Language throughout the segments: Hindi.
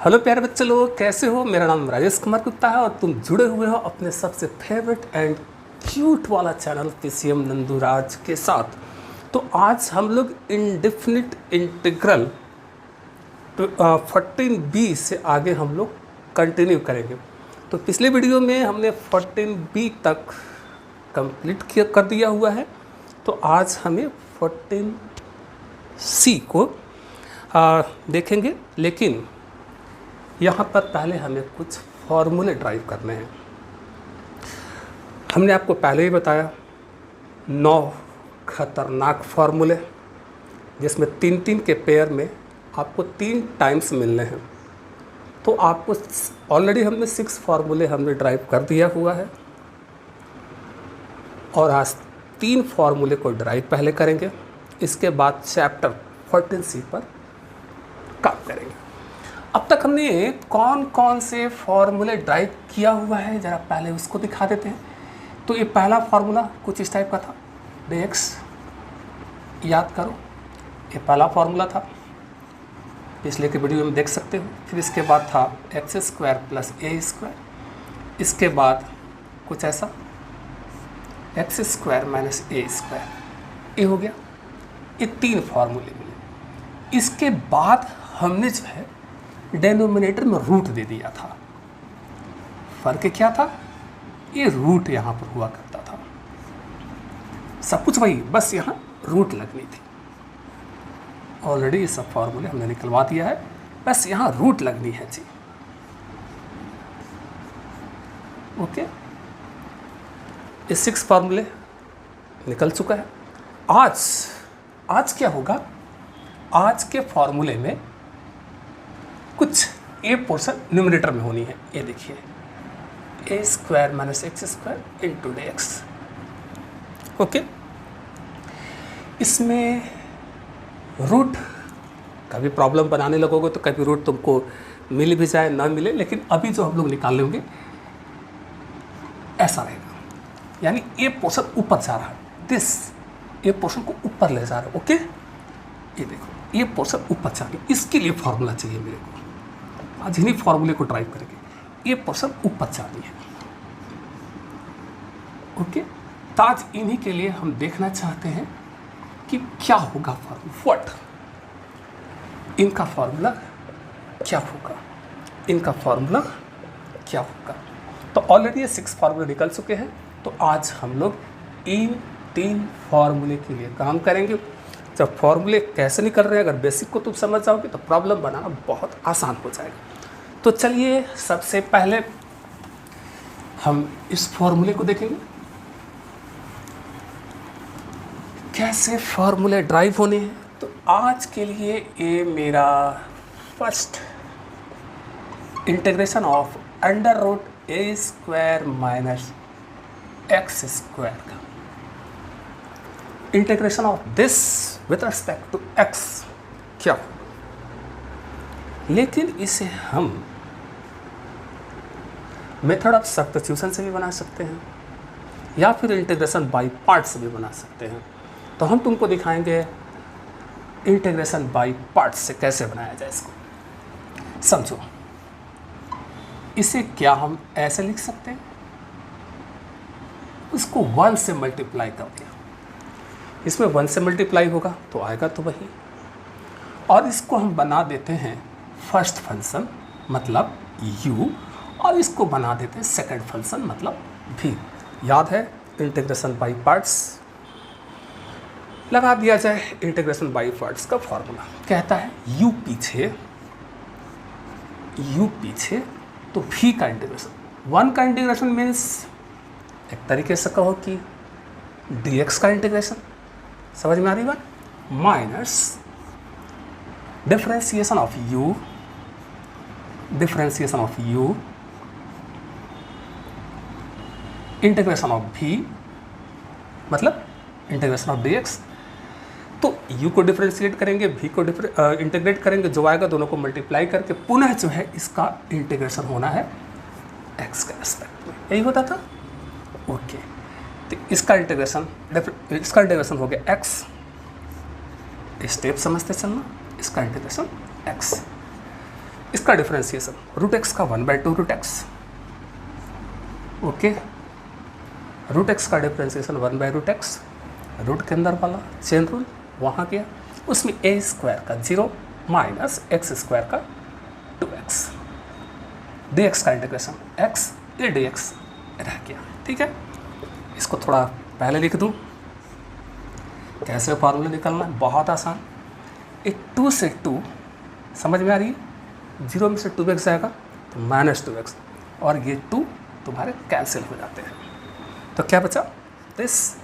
हेलो प्यारे बच्चे लोग, कैसे हो। मेरा नाम राजेश कुमार गुप्ता है और तुम जुड़े हुए हो अपने सबसे फेवरेट एंड क्यूट वाला चैनल पीसीएम नंदूराज के साथ। तो आज हम लोग इंडेफिनिट इंटीग्रल 14b से आगे हम लोग कंटिन्यू करेंगे। तो पिछले वीडियो में हमने 14b तक कंप्लीट कर दिया हुआ है। तो आज हमें 14c को देखेंगे, लेकिन यहाँ पर पहले हमें कुछ फॉर्मूले ड्राइव करने हैं। हमने आपको पहले ही बताया 9 खतरनाक फार्मूले, जिसमें 3-3 के पेयर में आपको 3 टाइम्स मिलने हैं। तो आपको ऑलरेडी हमने 6 फार्मूले हमने ड्राइव कर दिया हुआ है और आज 3 फार्मूले को ड्राइव पहले करेंगे। इसके बाद चैप्टर 14c पर काम करेंगे। अब तक हमने कौन कौन से फार्मूले ड्राइव किया हुआ है, ज़रा पहले उसको दिखा देते हैं। तो ये पहला फार्मूला कुछ इस टाइप का था, dx, याद करो ये पहला फार्मूला था, पिछले के वीडियो में देख सकते हो। फिर इसके बाद था x² + a²। इसके बाद कुछ ऐसा x² - a², ये हो गया। ये 3 फार्मूले मिले। इसके बाद हमने जो है डेनोमिनेटर में रूट दे दिया था। फ़र्क क्या था, ये रूट यहाँ पर हुआ करता था, सब कुछ वही, बस यहाँ रूट लगनी थी। ऑलरेडी ये सब फार्मूले हमने निकलवा दिया है, बस यहाँ रूट लगनी है जी। ओके, ये 6 फार्मूले निकल चुका है। आज क्या होगा, आज के फार्मूले में कुछ ए पोर्शन न्यूमरेटर में होनी है। ये देखिए a² - x² × dx। ओके, इसमें रूट कभी प्रॉब्लम बनाने लगोगे तो कभी रूट तुमको मिल भी जाए ना मिले, लेकिन अभी जो हम लोग निकाल लेंगे ऐसा रहेगा, यानी ए पोर्शन ऊपर जा रहा है, दिस ए पोर्शन को ऊपर ले जा रहा है। ओके, ये देखो ये पोर्शन ऊपर जा रही है, इसके लिए फॉर्मूला चाहिए मेरे को। आज इन्हीं फॉर्मूले को ड्राइव करेंगे। ये पोर्शन ऊपर जानी है। ओके, तो आज इन्हीं के लिए हम देखना चाहते हैं कि क्या होगा व्हाट, इनका फॉर्मूला क्या होगा, इनका फॉर्मूला क्या होगा। तो ऑलरेडी ये 6 फार्मूले निकल चुके हैं। तो आज हम लोग इन 3 फार्मूले के लिए काम करेंगे। जब फॉर्मूले कैसे निकल रहे हैं, अगर बेसिक को तुम समझ जाओगे तो प्रॉब्लम बनाना बहुत आसान हो जाएगा। तो चलिए सबसे पहले हम इस फॉर्मूले को देखेंगे, कैसे फॉर्मूले ड्राइव होने हैं। तो आज के लिए ये मेरा first integration of √a² - x² का integration of this with respect to x क्या हो, लेकिन इसे हम मेथड ऑफ सब्स्टिट्यूशन से भी बना सकते हैं या फिर इंटीग्रेशन बाय पार्ट से भी बना सकते हैं। तो हम तुमको दिखाएंगे इंटीग्रेशन बाय पार्ट से कैसे बनाया जाए इसको। समझो, इसे क्या हम ऐसे लिख सकते हैं, उसको 1 से मल्टीप्लाई कर दिया, इसमें 1 से मल्टीप्लाई होगा तो आएगा तो वही, और इसको हम बना देते हैं फर्स्ट फंक्शन मतलब u, और इसको बना देते हैं सेकंड फंक्शन मतलब v। याद है इंटीग्रेशन बाय पार्ट्स, लगा दिया जाए इंटीग्रेशन बाय पार्ट्स का फॉर्मूला। कहता है u पीछे तो v का इंटीग्रेशन। 1 का इंटीग्रेशन मीन्स एक तरीके से कहो कि dx का इंटीग्रेशन, समझ में आ रही बात, minus differentiation of u integration of v मतलब इंटीग्रेशन ऑफ dx। तो u को डिफरेंशिएट करेंगे, v को इंटीग्रेट करेंगे, जो आएगा दोनों को मल्टीप्लाई करके पुनः जो है इसका इंटीग्रेशन होना है x के रेस्पेक्ट में। यही होता था। ओके, तो इसका इंटीग्रेशन हो गया x, स्टेप समझते चलना, इसका इंटीग्रेशन x। इसका डिफ्रेंसिएशन रूट एक्स का 1/2 root x, okay, root x का डिफ्रेंसिएशन 1/रूट एक्स, रूट के अंदर वाला चेन रूल वहाँ गया, उसमें ए स्क्वायर का 0 माइनस एक्स स्क्वायर का 2x, डी एक्स का इंटीग्रेशन x ये डी एक्स रह गया। ठीक है, इसको थोड़ा पहले लिख दूँ, कैसे फार्मूला निकालना है, बहुत आसान। एक 2 से 2 समझ में आ रही है, 0 में से 2x जाएगा तो -2x, और ये 2 तुम्हारे कैंसिल हो जाते हैं, तो क्या बचा, दिस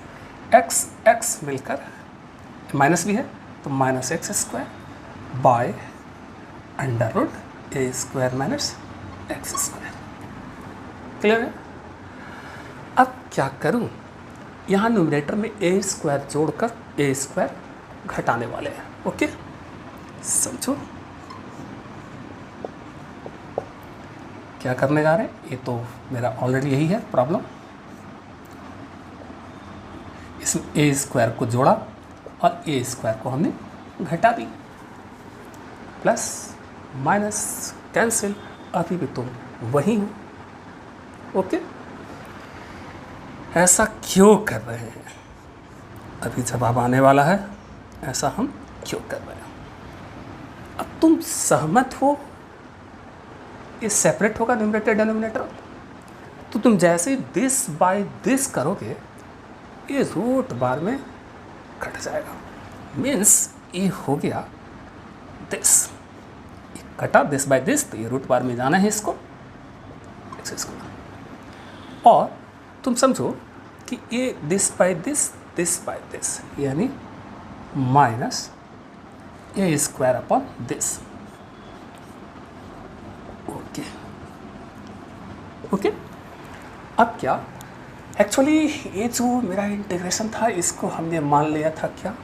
x मिलकर माइनस भी है तो -x² bye √a² - x²। Clear है? अब क्या करूं, यहाँ न्यूमरेटर में a² जोड़कर a² घटाने वाले हैं, ओके, समझो क्या करने जा रहे हैं। ये तो मेरा ऑलरेडी यही है प्रॉब्लम, इसमें a² को जोड़ा और a² को हमने घटा दी, प्लस माइनस कैंसिल, अभी भी तुम वही हो, ओके। ऐसा क्यों कर रहे हैं, अभी जवाब आने वाला है, ऐसा हम क्यों कर रहे हैं। अब तुम सहमत हो ये सेपरेट होगा न्यूमरेटर डिनोमिनेटर, तो तुम जैसे ही दिस बाय दिस करोगे ये रूट बार में कट जाएगा, मीन्स ये हो गया दिस, कटा दिस बाय दिस, तो ये रूट बार में जाना है इसको, और तुम समझो कि ये दिस बाय दिस यानी minus a² upon this, okay. अब क्या, एक्चुअली ये जो मेरा इंटीग्रेशन था इसको हमने मान लिया था क्या,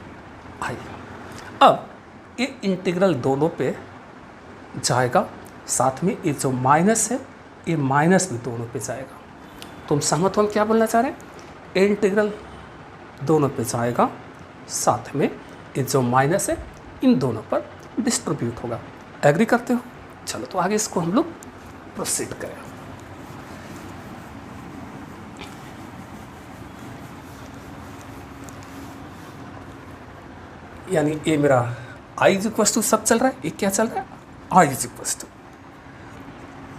आई। अब ये इंटीग्रल दोनों पे जाएगा, साथ में ये जो माइनस है ये माइनस भी दोनों पे जाएगा। तुम सहमत हो हम क्या बोलना चाह रहे हैं, इंटीग्रल दोनों पे जाएगा, साथ में ये जो माइनस है इन दोनों पर डिस्ट्रीब्यूट होगा। एग्री करते हो? चलो तो आगे इसको हम लोग प्रोसीड करें। यानी ये मेरा i = सब चल रहा है, ये क्या चल रहा है, i =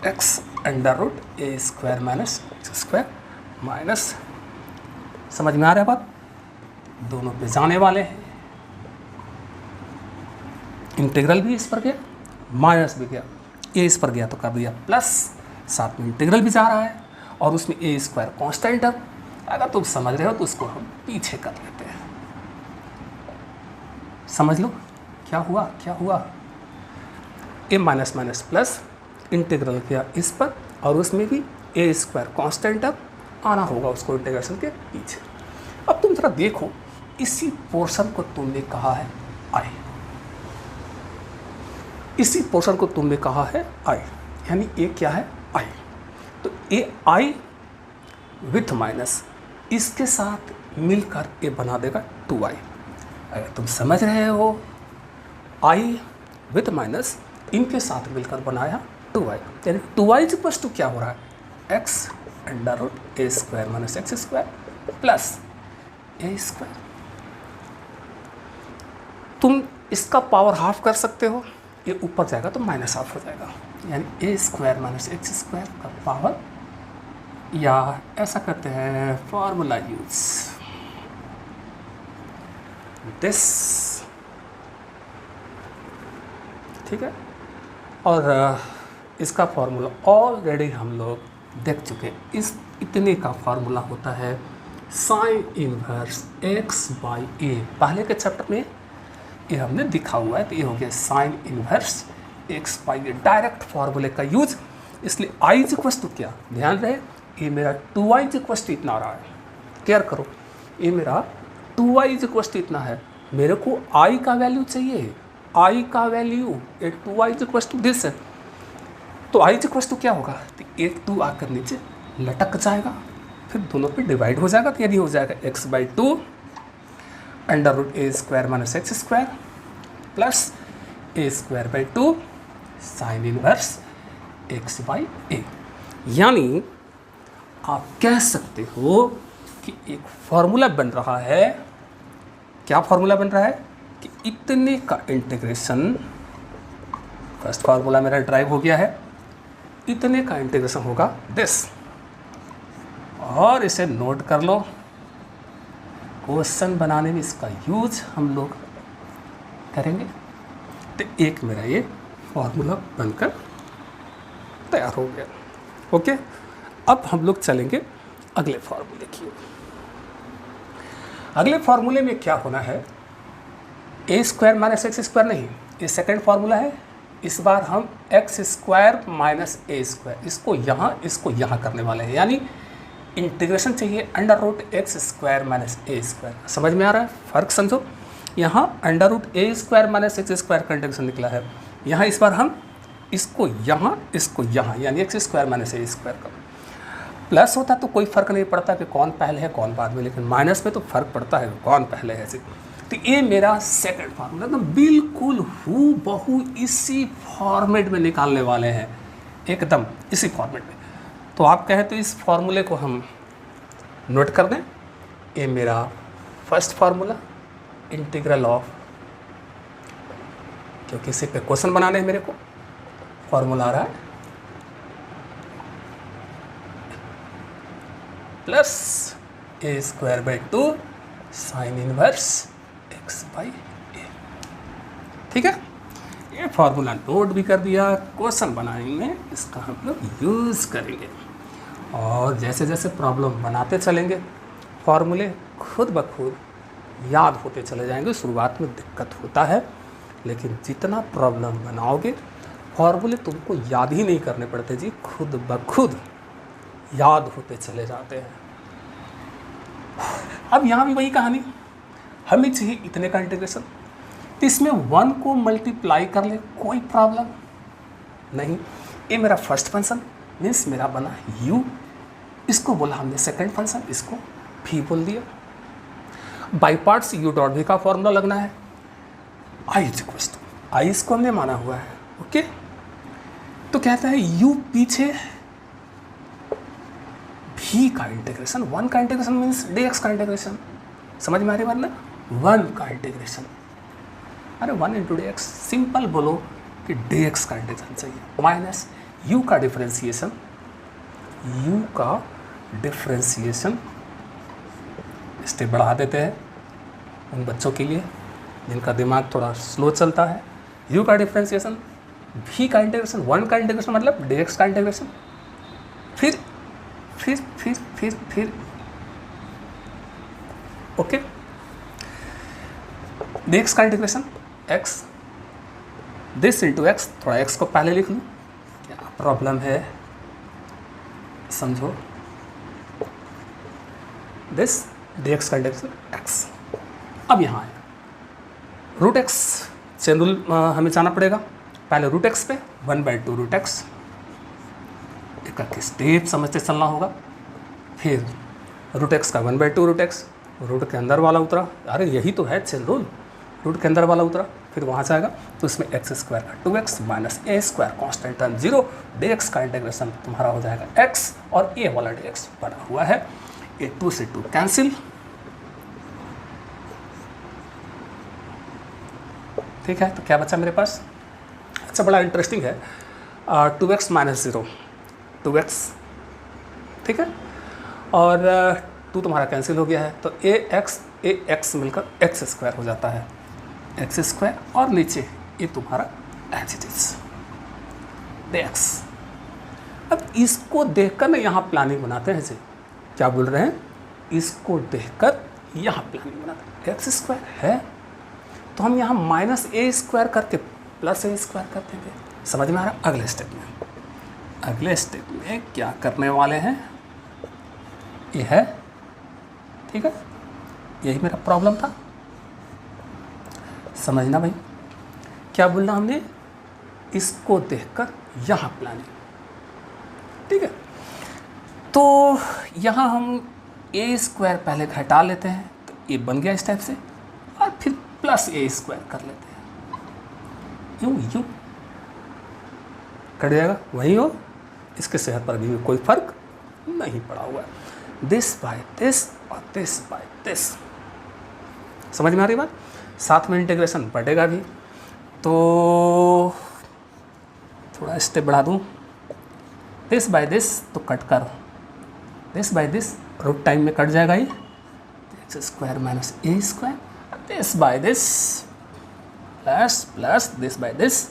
x √a² - x² minus, समझ में आ रहा है बात, दोनों पे जाने वाले हैं, इंटीग्रल भी इस पर गया, माइनस भी गया, ए इस पर गया तो कर दिया प्लस, साथ में इंटीग्रल भी जा रहा है, और उसमें a² कांस्टेंट है। अगर तुम समझ रहे हो तो उसको हम पीछे कर लेते हैं, समझ लो क्या हुआ, a minus minus plus, integral किया इस पर, और उसमें भी a² कांस्टेंट अब आना होगा उसको इंटीग्रेशन के पीछे। अब तुम जरा देखो, इसी पोर्शन को तुमने कहा है i, इसी पोर्शन को तुमने कहा है i, यानी ये क्या है i, तो ये i विथ माइनस इसके साथ मिलकर ये बना देगा 2i। अगर तुम समझ रहे हो, i विथ माइनस इनके साथ मिलकर बनाया 2i, यानी 2i = क्या हो रहा है, x √a² - x² plus a²। तुम इसका पावर हाफ कर सकते हो, ये ऊपर जाएगा तो माइनस हाफ हो जाएगा, यानी a² - x² का पावर, या ऐसा करते हैं फॉर्मूला यूज दिस, ठीक है। और इसका फार्मूला ऑलरेडी हम लोग देख चुके हैं, इस इतने का फार्मूला होता है साइन इनवर्स x/a, पहले के चैप्टर में ये हमने दिखा हुआ है, तो ये हो गया साइन इनवर्स x/a, डायरेक्ट फार्मूले का यूज। इसलिए i = क्या, ध्यान रहे, ये मेरा 2i = इतना आ रहा है, केयर करो, ये मेरा 2i = इतना है, मेरे को i का वैल्यू चाहिए, i का वैल्यू, ये 2i = दिस है, तो i = क्या होगा, तो 2 आकर नीचे लटक जाएगा, फिर दोनों पे डिवाइड हो जाएगा, तो यानी हो जाएगा x/2 √a² - x² plus a² / 2 sine inverse x by a. यानी आप कह सकते हो कि एक फॉर्मूला बन रहा है। क्या फॉर्मूला बन रहा है कि इतने का इंटीग्रेशन, फर्स्ट फार्मूला मेरा ड्राइव हो गया है, इतने का इंटीग्रेशन होगा दिस। और इसे नोट कर लो, क्वेश्चन बनाने में इसका यूज हम लोग करेंगे। तो एक मेरा ये फॉर्मूला बनकर तैयार हो गया। ओके, अब हम लोग चलेंगे अगले फार्मूले की। अगले फार्मूले में क्या होना है, a square minus x square नहीं, ये सेकंड फार्मूला है। इस बार हम x square minus a square, इसको यहाँ करने वाले हैं। यानी इंटीग्रेशन चाहिए under root x square minus a square. समझ में आ रहा है फ़र्क? समझो, यहाँ under root a square minus x square का इंटीग्रेशन निकला है। यहाँ इस बार हम इसको यहाँ यानी x square minus a square का। प्लस होता तो कोई फ़र्क नहीं पड़ता कि कौन पहले है कौन बाद में, लेकिन माइनस में तो फ़र्क पड़ता है कौन पहले है ऐसे। तो ये मेरा सेकंड फार्मूला एकदम बिल्कुल हूबहू इसी फॉर्मेट में निकालने वाले हैं, एकदम इसी फॉर्मेट में। तो आप कहें तो इस फॉर्मूले को हम नोट कर दें। ये मेरा फर्स्ट फार्मूला इंटीग्रल ऑफ, क्योंकि इसी पे क्वेश्चन बनाने हैं मेरे को, फॉर्मूला आ रहा है plus a square by 2 sine inverse x by a. ठीक है, ये फार्मूला नोट भी कर दिया, क्वेश्चन बनाएंगे इसका हम लोग यूज़ करेंगे। और जैसे जैसे प्रॉब्लम बनाते चलेंगे फार्मूले खुद ब खुद याद होते चले जाएंगे। शुरुआत में दिक्कत होता है, लेकिन जितना प्रॉब्लम बनाओगे फार्मूले तुमको याद ही नहीं करने पड़ते जी, खुद ब खुद याद होते चले जाते हैं। अब यहाँ भी वही कहानी, हमें चाहिए इतने का इंटीग्रेशन, तो इसमें 1 को मल्टीप्लाई कर ले, कोई प्रॉब्लम नहीं। ये मेरा फर्स्ट फंक्शन मीन्स मेरा बना u, इसको बोला हमने सेकंड फंक्शन, इसको भी बोल दिया। By parts u dot v का फॉर्मूला लगना है, i इसको हमने माना हुआ है। ओके, तो कहता है u पीछे v का इंटीग्रेशन, 1 का इंटीग्रेशन मीन्स dx का इंटीग्रेशन। समझ में आ रही बात ना? 1 का इंटीग्रेशन, अरे 1 इंटू dx, सिंपल बोलो कि dx का इंटीग्रेशन चाहिए, माइनस u का डिफ्रेंसिएशन, स्टेप बढ़ा देते हैं उन बच्चों के लिए जिनका दिमाग थोड़ा स्लो चलता है। u का डिफ्रेंसिएशन, v का इंटीग्रेशन, 1 का इंटीग्रेशन मतलब dx का इंटीग्रेशन, फिर ओके, dx का integration x, this into x, थोड़ा x को पहले लिख लूँ, क्या प्रॉब्लम है समझो। दिस dx का इंटीग्रेशन x। अब यहाँ है रूट एक्स, चेन रूल हमें जाना पड़ेगा। पहले रूट एक्स पे 1/2 रूट एक्स, एक स्टेप समझते चलना होगा। फिर रूट एक्स का 1/2 रूट एक्स, रूट के अंदर वाला उतरा, अरे यही तो है चेन रूल, रूट के अंदर वाला उतरा, फिर वहाँ जाएगा तो इसमें एक्स स्क्वायर का 2x minus a square constant term 0, dx का इंटीग्रेशन तुम्हारा हो जाएगा x, और ए वाला dx बना हुआ है, ये 2 से 2 कैंसिल। ठीक है, तो क्या बचा मेरे पास? अच्छा, बड़ा इंटरेस्टिंग है, 2x माइनस 0, 2x, ठीक है, और 2 तुम्हारा कैंसिल हो गया है, तो ए एक्स मिलकर एक्स स्क्वायर हो जाता है, एक्स स्क्वायर, और नीचे ये तुम्हारा एज इट इज dx। अब इसको देखकर ना यहाँ प्लानिंग बनाते हैं जी, क्या बोल रहे हैं, इसको देखकर यहाँ प्लानिंग बनाते हैं। एक्स स्क्वायर है तो हम यहाँ माइनस ए स्क्वायर करके प्लस ए स्क्वायर कर देंगे। समझ में आ रहा? अगले स्टेप में क्या करने वाले हैं, ये है, ठीक है, यही मेरा प्रॉब्लम था, समझना भाई। क्या बोलना हमने, इसको देखकर यहाँ प्लानिंग, ठीक है। तो यहाँ हम ए स्क्वायर पहले घटा लेते हैं, तो ये बन गया इस टाइप से, और फिर प्लस ए स्क्वायर कर लेते हैं, यूँ कट जाएगा, वही हो, इसके सेहत पर भी कोई फर्क नहीं पड़ा हुआ है। दिस बाय दिस और दिस बाय दिस, समझ में आ रही बात? साथ में इंटीग्रेशन बढ़ेगा भी, तो थोड़ा स्टेप बढ़ा दूँ, दिस बाय दिस तो कट कर, this by this root time में कट जाएगा ही, x square minus a square, this by this plus plus this by this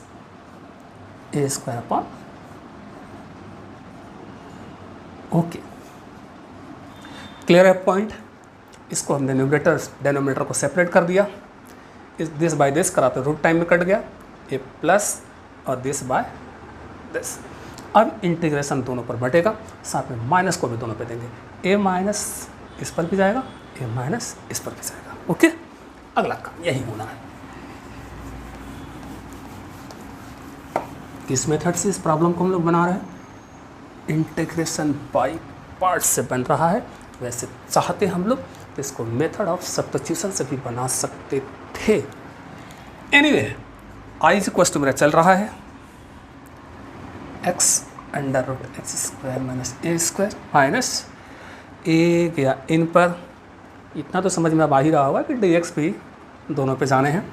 a square upon, okay, clear है पॉइंट? इसको हमने डेनोमिनेटर को सेपरेट कर दिया, इस दिस बाय दिस करा तो रूट टाइम में कट गया, ए प्लस और दिस बाय दिस। अब इंटीग्रेशन दोनों पर बटेगा, साथ में माइनस को भी दोनों पे देंगे, ए माइनस इस पर भी जाएगा, ए माइनस इस पर भी जाएगा, ओके। अगला काम यही होना है। किस मेथड से इस प्रॉब्लम को हम लोग बना रहे हैं? इंटीग्रेशन बाय पार्ट से बन रहा है, वैसे चाहते हम लोग तो इसको मेथड ऑफ सब्स्टिट्यूशन से भी बना सकते थे। Anyway, I is equal to मेरा चल रहा है x under root x square minus a square minus a गया इन पर, इतना तो समझ में अब आ ही रहा होगा कि डी एक्स भी दोनों पे जाने हैं,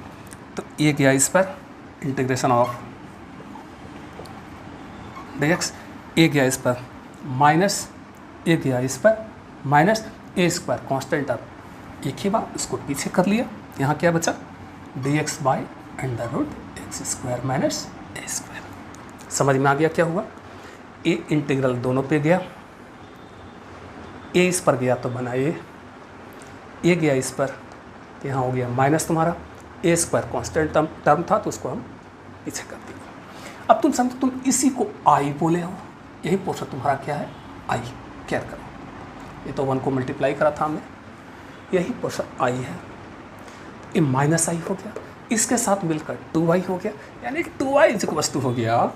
तो ए गया इस पर इंटीग्रेशन ऑफ डी एक्स, ए गया इस पर माइनस ए गया इस पर माइनस ए स्क्वायर कॉन्स्टेंट, अब एक ही बात उसको पीछे कर लिया, यहाँ क्या बचा d x by under root x square minus a square. समझ में आ गया क्या हुआ? ए इंटीग्रल दोनों पे गया, ए इस पर गया तो बना ए गया इस पर, यहाँ हो गया माइनस तुम्हारा ए स्क्वायर कॉन्स्टेंट टर्म था तो उसको हम पीछे कर दिया। अब तुम समझो, तुम इसी को आई बोले हो, यही पोर्शन तुम्हारा क्या है आई, केयर करो, ये तो 1 को मल्टीप्लाई करा था हमने, यही पोर्शन आई है, ये माइनस आई हो गया, इसके साथ मिलकर 2y हो गया, यानी 2y इज इक्वल टू हो गया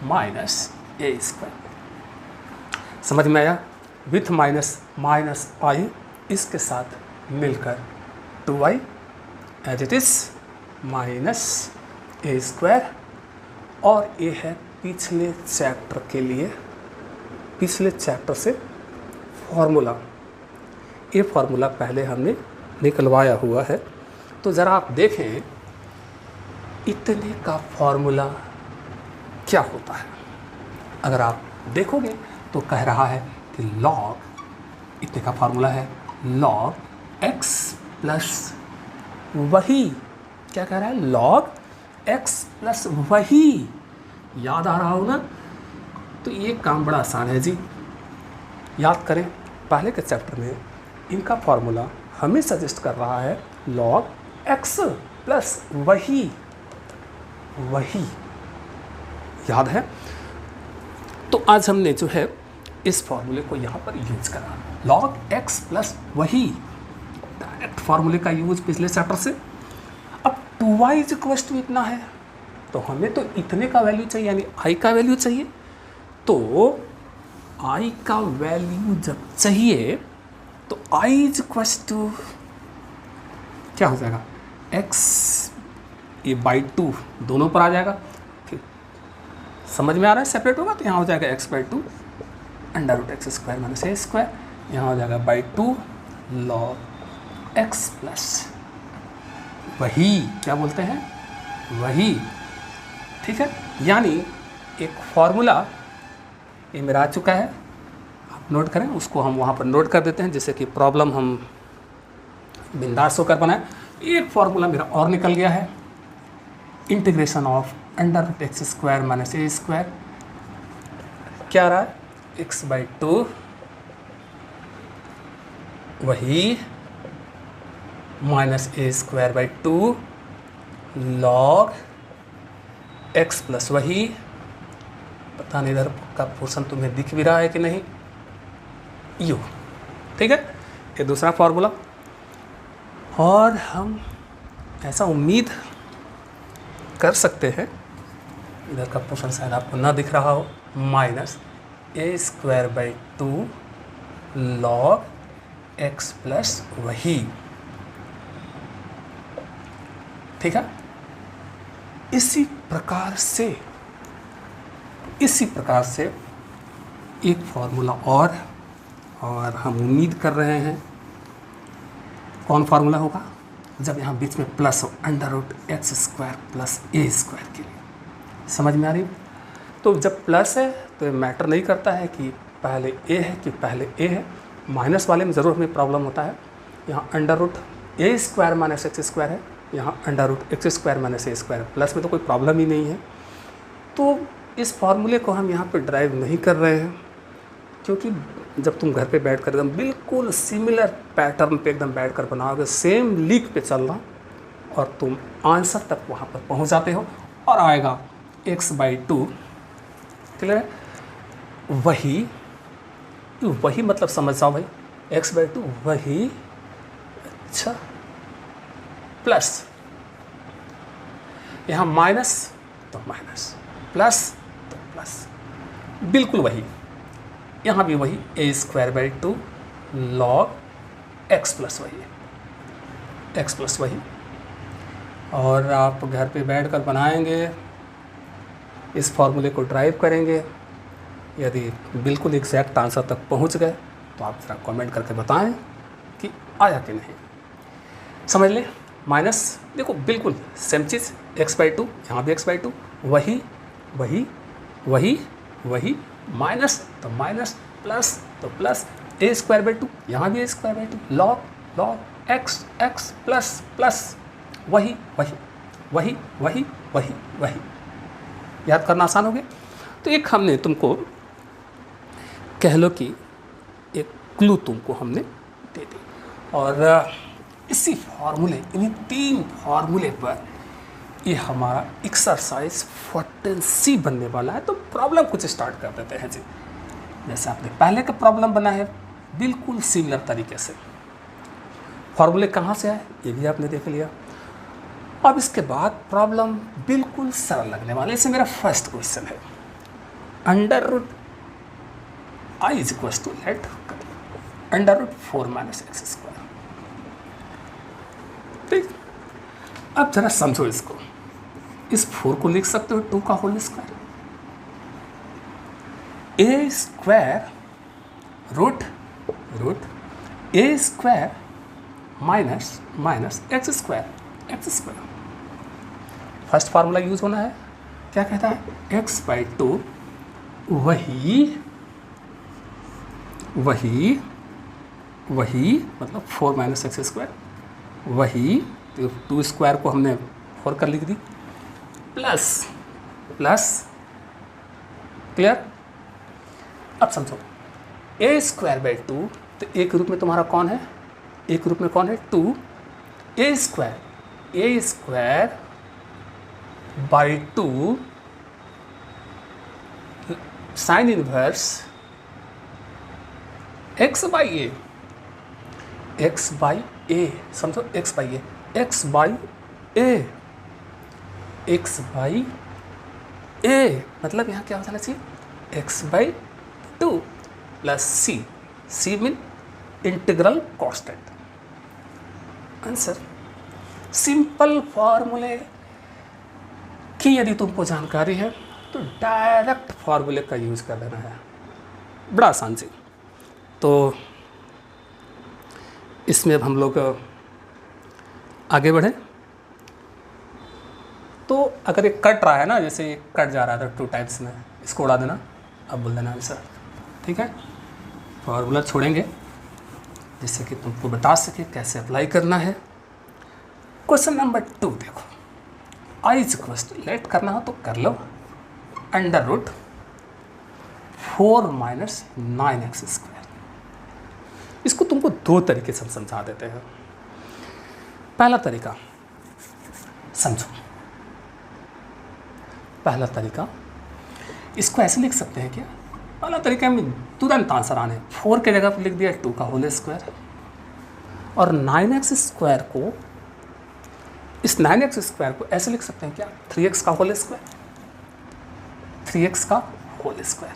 माइनस ए स्क्वायर। समझ में आया? विथ माइनस माइनस आई, इसके साथ मिलकर 2y as it is minus a square, और ये है पिछले चैप्टर के लिए, पिछले चैप्टर से फॉर्मूला, ये फार्मूला पहले हमने निकलवाया हुआ है, तो ज़रा आप देखें इतने का फार्मूला क्या होता है। अगर आप देखोगे तो कह रहा है कि लॉग, इतने का फार्मूला है लॉग एक्स प्लस वही, क्या कह रहा है लॉग एक्स प्लस वही, याद आ रहा हो ना? तो ये काम बड़ा आसान है जी, याद करें पहले के चैप्टर में इनका फार्मूला हमें सजेस्ट कर रहा है लॉग एक्स प्लस वही, वही याद है? तो आज हमने जो है इस फार्मूले को यहाँ पर यूज करा, लॉग एक्स प्लस वही, डायरेक्ट फार्मूले का यूज पिछले चैप्टर से। अब 2y इज इक्वल टू इतना है, तो हमें तो इतने का वैल्यू चाहिए, यानी i का वैल्यू चाहिए, तो i का वैल्यू जब चाहिए तो i इज इक्वल टू क्या हो जाएगा x, ये बाई 2 दोनों पर आ जाएगा, फिर समझ में आ रहा है सेपरेट होगा तो यहाँ हो जाएगा x by 2 under root x square minus a square, यहाँ हो जाएगा बाई 2 लॉग एक्स प्लस वही, क्या बोलते हैं वही, ठीक है। यानी एक फॉर्मूला ये मेरा आ चुका है, आप नोट करें, उसको हम वहाँ पर नोट कर देते हैं, जैसे कि प्रॉब्लम हम बिंदास होकर बनाए। एक फार्मूला मेरा और निकल गया है, integration of under root x square minus a square, क्या रहा है एक्स बाई 2 वही minus a square by 2 log x plus वही, पता नहीं इधर का पोर्शन तुम्हें दिख भी रहा है कि नहीं, यू, ठीक है। ये दूसरा फार्मूला, और हम ऐसा उम्मीद कर सकते हैं, इधर का पोर्शन शायद आपको ना दिख रहा हो, minus a square by 2 log x plus वही, ठीक है। इसी प्रकार से एक फॉर्मूला और हम उम्मीद कर रहे हैं कौन फार्मूला होगा, जब यहाँ बीच में प्लस हो, √x² प्लस a² के लिए। समझ में आ रही है? तो जब प्लस है तो ये मैटर नहीं करता है कि पहले a है कि पहले a है। माइनस वाले में ज़रूर हमें प्रॉब्लम होता है। यहाँ √a² माइनस x² है, यहाँ √x² माइनस a²। प्लस में तो कोई प्रॉब्लम ही नहीं है। तो इस फार्मूले को हम यहाँ पे ड्राइव नहीं कर रहे हैं, क्योंकि जब तुम घर पे बैठ कर एकदम बिल्कुल सिमिलर पैटर्न पे एकदम बैठ कर बनाओगे, सेम लीक पे चलना, और तुम आंसर तक वहाँ पर पहुँच जाते हो और आएगा x/2। क्लियर है? वही मतलब समझ जाओ भाई, x/2 वही, अच्छा, प्लस यहाँ माइनस तो माइनस, प्लस तो प्लस, बिल्कुल वही। यहाँ भी वही a²/2 log x प्लस वही है, x प्लस वही। और आप घर पे बैठ कर बनाएंगे, इस फॉर्मूले को ड्राइव करेंगे। यदि बिल्कुल एग्जैक्ट आंसर तक पहुंच गए तो आप ज़रा कमेंट करके बताएं कि आया कि नहीं। समझ लें, माइनस देखो बिल्कुल सेम चीज़, x/2, यहाँ भी x/2 वही, माइनस तो माइनस, प्लस तो प्लस, a²/2 यहाँ भी a²/2 log x प्लस वही। याद करना आसान हो गया। तो एक हमने तुमको कह लो कि एक क्लू तुमको हमने दे दी, और इसी फार्मूले, इन्हीं 3 फार्मूले पर ये हमारा एक्सरसाइज 14C बनने वाला है। तो प्रॉब्लम कुछ स्टार्ट कर देते हैं जी। जैसे आपने पहले का प्रॉब्लम बना है, बिल्कुल सिमिलर तरीके से। फार्मूले कहाँ से आए ये भी आपने देख लिया। अब इसके बाद प्रॉब्लम बिल्कुल सरल लगने वाले। इसे मेरा फर्स्ट क्वेश्चन है, √i लेट √4 - x²। ठीक, अब जरा समझो इसको। इस 4 को लिख सकते हो 2 का whole square, a² root a² minus x²। First formula use होना है, क्या कहता है, x/2 वही मतलब 4 - x², वही, तो 2² को हमने 4 कर लिख दी, प्लस क्लियर। अब समझो, a²/2, तो एक रूप में तुम्हारा कौन है, एक रूप में कौन है, 2, a²/2 साइन इनवर्स x/a, समझो, x/a मतलब यहाँ क्या हो जाना चाहिए, x/2 plus c mean integral constant. Answer. Simple फार्मूले की यदि तुमको जानकारी है तो डायरेक्ट फार्मूले का यूज कर लेना है, बड़ा आसान से। तो इसमें अब हम लोग आगे बढ़े। तो अगर एक कट रहा है ना, जैसे कट जा रहा था 2 टाइप्स में, इसको उड़ा देना, अब बोल देना आंसर। ठीक है, फार्मूला छोड़ेंगे जिससे कि तुमको बता सके कैसे अप्लाई करना है। क्वेश्चन नंबर 2 देखो, i लेट करना हो तो कर लो, √4 - 9x²। इसको तुमको 2 तरीके से हम समझा देते हैं। पहला तरीका समझो, पहला तरीका इसको ऐसे लिख सकते हैं क्या, पहला तरीका में तुरंत आंसर आने, 4 के जगह पर लिख दिया 2 का होल स्क्वायर, और 9x² को, इस 9x² को ऐसे लिख सकते हैं क्या, 3x का होल स्क्वायर, 3x का होल स्क्वायर।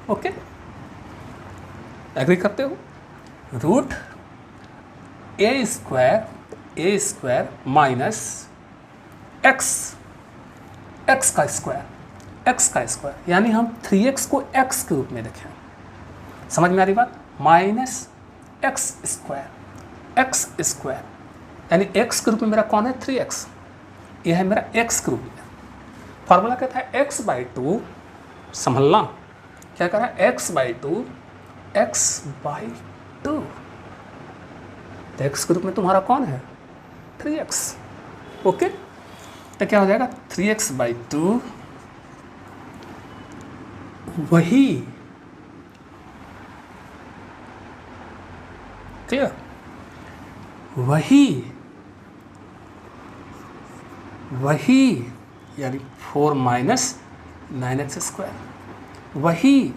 ओके, एग्री करते हो। √a² माइनस x एक्स का स्क्वायर यानी हम 3x को x के रूप में लिखें। समझ में आ रही बात? माइनस एक्स स्क्वायर यानी x के रूप में मेरा कौन है? 3x। यह है मेरा x के रूप में। फॉर्मूला कहता है x/2, संभलना क्या कह रहा है? x/2 तो x के रूप में तुम्हारा कौन है? 3x। ओके, तो क्या हो जाएगा? 3x/2 वही, क्लियर, वही यानी 4 माइनस 9x², वही।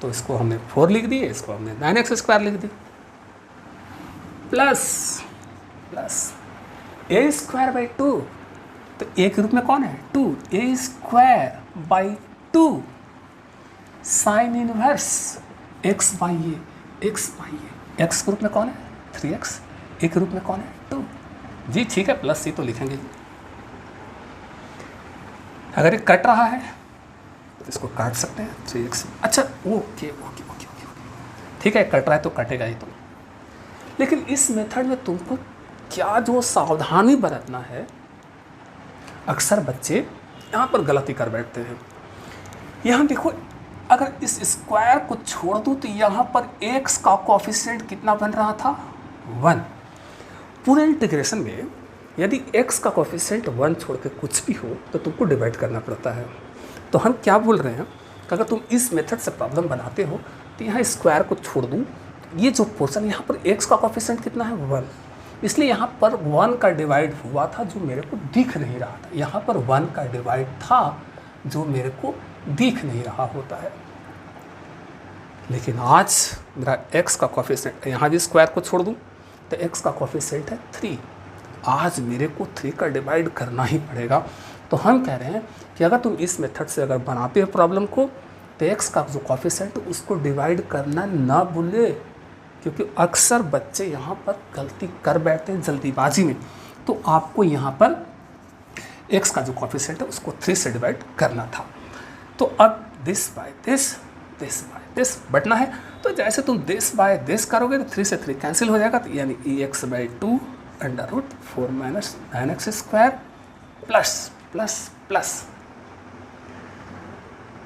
तो इसको हमने 4 लिख दिए, इसको हमने 9x² लिख दी, प्लस a²/2। तो a के रूप में कौन है? 2, a²/2 sine inverse x/a, x के रूप में कौन है? 3x, a के रूप में कौन है? 2। जी ठीक है, प्लस c तो लिखेंगे। अगर ये कट रहा है तो इसको काट सकते हैं 3x। अच्छा ओके, ठीक है, कट रहा है तो कटेगा ही। तो लेकिन इस मेथड में तुमको क्या जो सावधानी बरतना है, अक्सर बच्चे यहाँ पर गलती कर बैठते हैं। यहाँ देखो, अगर इस स्क्वायर को छोड़ दूँ तो यहाँ पर x का कोफिशिएंट कितना बन रहा था? 1। पूरे इंटीग्रेशन में यदि x का कोफिशिएंट 1 छोड़ के कुछ भी हो तो तुमको डिवाइड करना पड़ता है। तो हम क्या बोल रहे हैं कि अगर तुम इस मेथड से प्रॉब्लम बनाते हो तो यहाँ स्क्वायर को छोड़ दूँ, ये जो पोर्शन यहाँ पर x का कोफिशिएंट कितना है? 1, इसलिए यहाँ पर 1 का डिवाइड हुआ था जो मेरे को दिख नहीं रहा था। यहाँ पर 1 का डिवाइड था जो मेरे को दिख नहीं रहा होता है। लेकिन आज मेरा x का कोफिशिएंट, यहाँ भी स्क्वायर को छोड़ दूँ तो x का कोफिशिएंट है 3। आज मेरे को 3 का डिवाइड करना ही पड़ेगा। तो हम कह रहे हैं कि अगर तुम इस मेथड से अगर बनाते हो प्रॉब्लम को तो x का जो कोफिशिएंट उसको डिवाइड करना ना भूले, क्योंकि अक्सर बच्चे यहाँ पर गलती कर बैठते हैं जल्दीबाजी में। तो आपको यहाँ पर x का जो कोफिशिएंट है उसको 3 से डिवाइड करना था। तो अब दिस बाय दिस बटना है। तो जैसे तुम दिस बाय दिस करोगे तो 3 से 3 कैंसिल हो जाएगा, तो यानी ax/2 √4 माइनस 9x² प्लस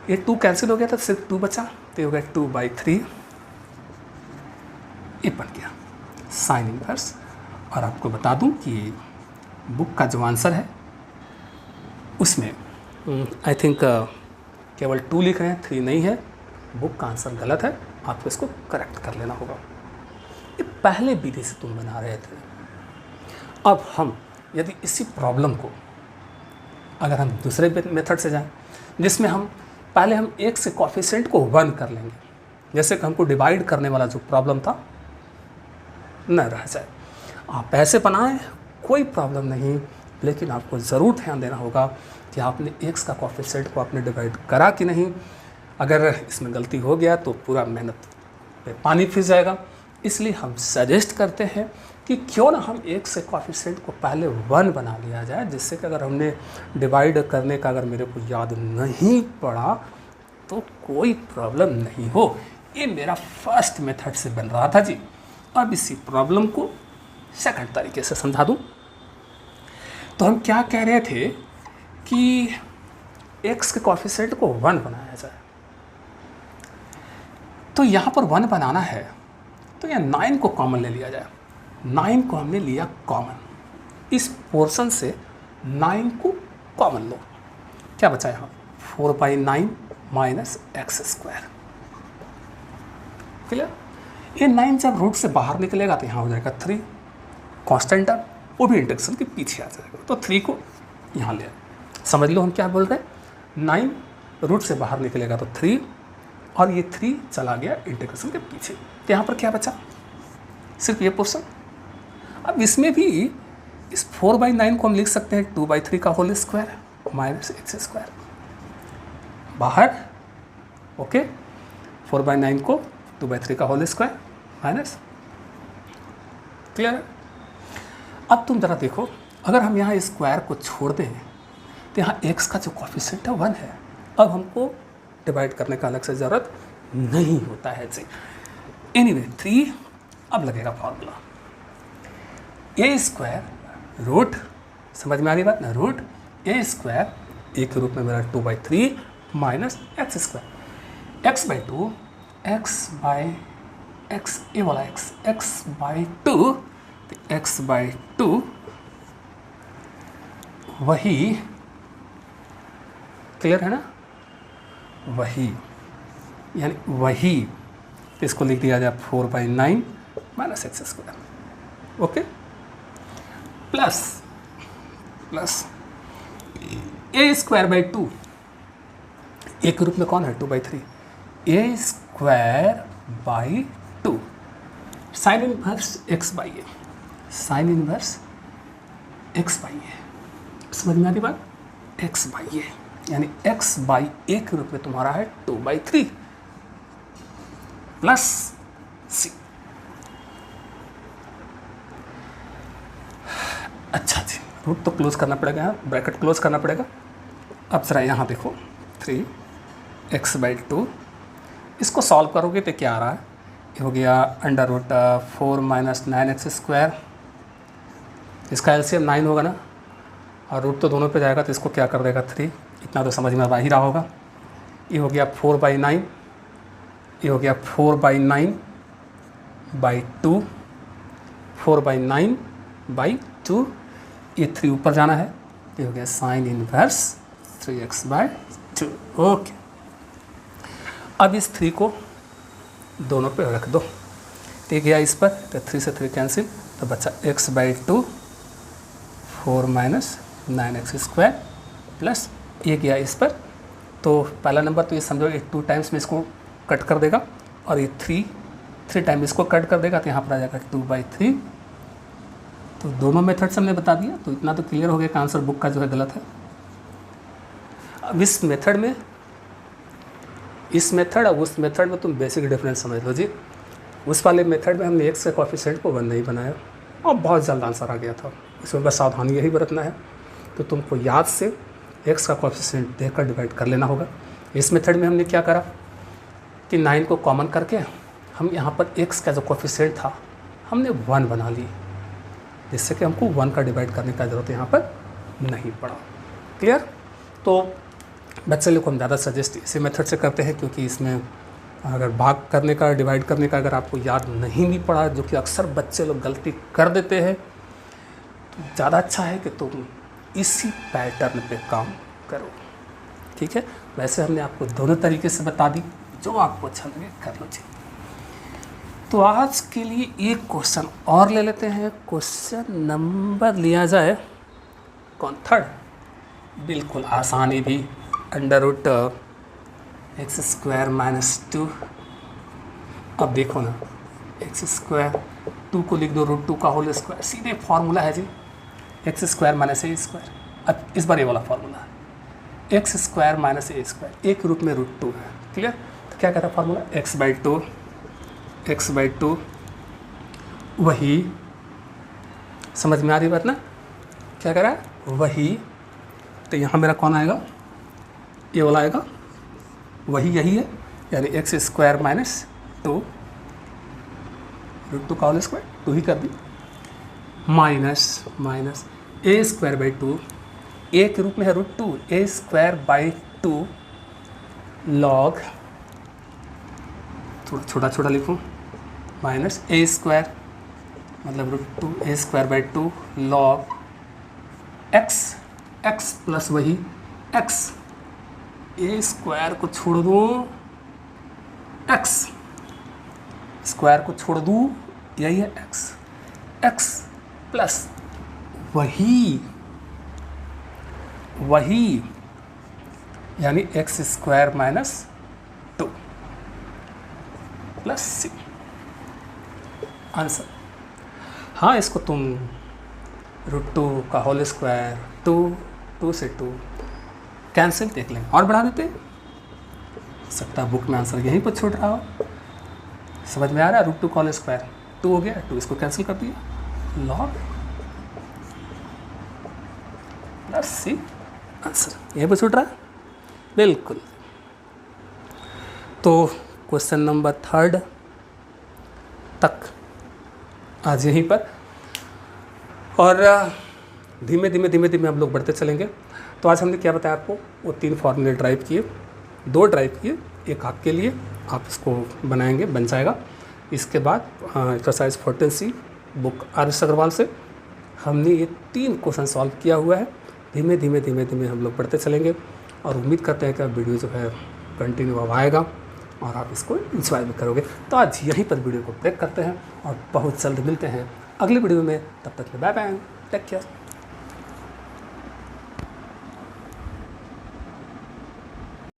ये 2 कैंसिल हो गया था, सिर्फ 2 बचा, तो ये हो गया 2/3। ये बन गया साइन इनवर्स। और आपको बता दूं कि बुक का जो आंसर है उसमें आई थिंक केवल 2 लिख रहे हैं, 3 नहीं है। बुक का आंसर गलत है, आपको इसको करेक्ट कर लेना होगा। ये पहले विधि से तुम बना रहे थे। अब हम यदि इसी प्रॉब्लम को अगर हम दूसरे मेथड से जाएं, जिसमें हम पहले हम x से कोफिशिएंट को 1 कर लेंगे, जैसे कि हमको डिवाइड करने वाला जो प्रॉब्लम था न रह जाए। आप ऐसे बनाएं, कोई प्रॉब्लम नहीं, लेकिन आपको ज़रूर ध्यान देना होगा कि आपने x का कोफिशिएंट को आपने डिवाइड करा कि नहीं। अगर इसमें गलती हो गया तो पूरा मेहनत पे पानी फिर जाएगा। इसलिए हम सजेस्ट करते हैं कि क्यों ना हम x से कोफिशिएंट को पहले 1 बना लिया जाए, जिससे कि अगर हमने डिवाइड करने का अगर मेरे को याद नहीं पड़ा तो कोई प्रॉब्लम नहीं हो। ये मेरा फर्स्ट मेथड से बन रहा था जी। अब इसी प्रॉब्लम को सेकंड तरीके से समझा दूं। तो हम क्या कह रहे थे कि x के कोफिशिएंट को 1 बनाया जाए। तो यहाँ पर 1 बनाना है तो यहाँ 9 को कॉमन ले लिया जाए। 9 को हमने लिया कॉमन, इस पोर्शन से 9 को कॉमन लो, क्या बचा यहाँ? 4/9 माइनस x²। क्लियर? ये 9 जब रूट से बाहर निकलेगा तो यहाँ हो जाएगा 3 कांस्टेंट टर्म, वो भी इंटीग्रेशन के पीछे आ जाएगा। तो 3 को यहाँ ले, समझ लो हम क्या बोल रहे हैं। 9 रूट से बाहर निकलेगा तो 3, और ये 3 चला गया इंटीग्रेशन के पीछे। तो यहाँ पर क्या बचा? सिर्फ ये पोर्शन। अब इसमें भी इस 4/9 को हम लिख सकते हैं 2/3 का होल स्क्वायर माइनस x²। बाहर ओके, 4/9 को 2/3 का होल स्क्वायर माइनस। क्लियर? अब तुम ज़रा देखो, अगर हम यहाँ स्क्वायर को छोड़ दें तो यहाँ x का जो कोफिशिएंट है 1 है। अब हमको डिवाइड करने का अलग से ज़रूरत नहीं होता है जी। एनीवे 3 अब लगेगा फॉर्मूला ए स्क्वायर रूट, समझ में आ रही बात ना, रूट ए स्क्वायर ए के रूप में मेरा 2/3 minus x square, x by two, x by x, a वाला एक्स, एक्स बाई टू, तो एक्स बाई टू वही, क्लियर है ना, वही यानी वही, तो इसको लिख दिया जाए 4/9 minus x square, okay, plus plus a square by two, a के रूप में कौन है 2/3, a square by two, sine inverse x by a, sine inverse x by a, समझ में आ रही बात, एक्स बाई ए यानी एक्स बाई ए के रूप में तुम्हारा है 2/3 प्लस सी। अच्छा जी, रूट तो क्लोज करना पड़ेगा, यहाँ ब्रैकेट क्लोज करना पड़ेगा। अब जरा यहाँ देखो 3x/2, इसको सॉल्व करोगे तो क्या आ रहा है, ये हो गया √4 माइनस 9x², इसका एलसीएम 9 होगा ना, और रूट तो दोनों पे जाएगा तो इसको क्या कर देगा 3, इतना तो समझ में आ ही रहा होगा। ये हो गया 4/9, ये हो गया 4/9/2, 4/9/2, ये 3 ऊपर जाना है, ये हो गया साइन इनवर्स 3x/2, ओके। अब इस 3 को दोनों पे रख दो, तो गया इस पर, तो 3 से 3 कैंसिल, तो बच्चा x/2 4 माइनस 9x² प्लस ये गया इस पर, तो पहला नंबर तो ये समझो 2 टाइम्स में इसको कट कर देगा, और ये 3 टाइम इसको कट कर देगा, तो यहाँ पर आ जाएगा 2/3। तो दोनों मेथड से हमने बता दिया, तो इतना तो क्लियर हो गया कि आंसर बुक का जो है गलत है। अब इस मेथड और उस मेथड में तुम बेसिक डिफरेंस समझ लो जी। उस वाले मेथड में हमने x के कोएफिशिएंट को 1 नहीं बनाया और बहुत जल्द आंसर आ गया था, इसमें बस सावधानी यही बरतना है, तो तुमको याद से x का कोएफिशिएंट देकर डिवाइड कर लेना होगा। इस मेथड में हमने क्या करा कि 9 को कॉमन करके हम यहाँ पर x का जो कोएफिशिएंट था हमने 1 बना ली, जिससे कि हमको 1 का डिवाइड करने का ज़रूरत यहाँ पर नहीं पड़ा, क्लियर। तो बच्चे लोग को हम ज़्यादा सजेस्ट इसी मेथड से करते हैं, क्योंकि इसमें अगर भाग करने का, डिवाइड करने का अगर आपको याद नहीं भी पड़ा, जो कि अक्सर बच्चे लोग गलती कर देते हैं, तो ज़्यादा अच्छा है कि तुम इसी पैटर्न पे काम करो, ठीक है। वैसे हमने आपको दोनों तरीके से बता दी, जो आपको अच्छा लगे कर लो जी। तो आज के लिए एक क्वेश्चन और ले लेते हैं, क्वेश्चन नंबर लिया जाए कौन, 3, बिल्कुल आसानी भी, √x² -2। अब देखो ना, x², 2 को लिख दो √2 का होल स्क्वायर, सीधे फॉर्मूला है जी, x² -a²। अब इस बार ये वाला फॉर्मूला है, x² -a², एक रूप में √2 है, क्लियर। तो क्या कहता है फॉर्मूला, x/2 वही, समझ में आ रही बात ना, क्या कह रहा है वही, तो यहाँ मेरा कौन आएगा, ये वाला आएगा, वही यही है, यानी x² -2 √2 का होल स्क्वायर, 2 ही कर दी, माइनस a²/2, a के रूप में है √2, a²/2 लॉग, थोड़ा छोटा छोटा लिखूँ, माइनस a² मतलब √2 a²/2 लॉग x प्लस वही x, a² को छोड़ दूँ, x स्क्वायर को छोड़ दूँ, यही है x प्लस वही यानी x² -2 प्लस c, आंसर। हाँ, इसको तुम √2 का होल स्क्वायर, 2 से 2 कैंसिल, देख लें और बढ़ा देते, सकता बुक में आंसर यहीं पर छूट रहा हो, समझ में आ रहा है। √2 का होल स्क्वायर 2 हो गया, 2 इसको कैंसिल कर दिया, लॉग प्लस सी, आंसर यहीं पर छूट रहा है, बिल्कुल। तो क्वेश्चन नंबर 3 तक आज यहीं पर, और धीमे धीमे हम लोग बढ़ते चलेंगे। तो आज हमने क्या बताया आपको, वो 3 फार्मूले ड्राइव किए, 2 ड्राइव किए, एक आपके लिए, आप इसको बनाएंगे, बन जाएगा। इसके बाद exercise 14C book RS. Agarwal से हमने ये 3 क्वेश्चन सॉल्व किया हुआ है। धीमे धीमे हम लोग बढ़ते चलेंगे, और उम्मीद करते हैं कि वीडियो जो है कंटिन्यू अब आएगा और आप इसको इंजॉय भी करोगे। तो आज यहीं पर वीडियो को ब्रेक करते हैं और बहुत जल्द मिलते हैं अगले वीडियो में। तब तक बाय बाय, टेक केयर।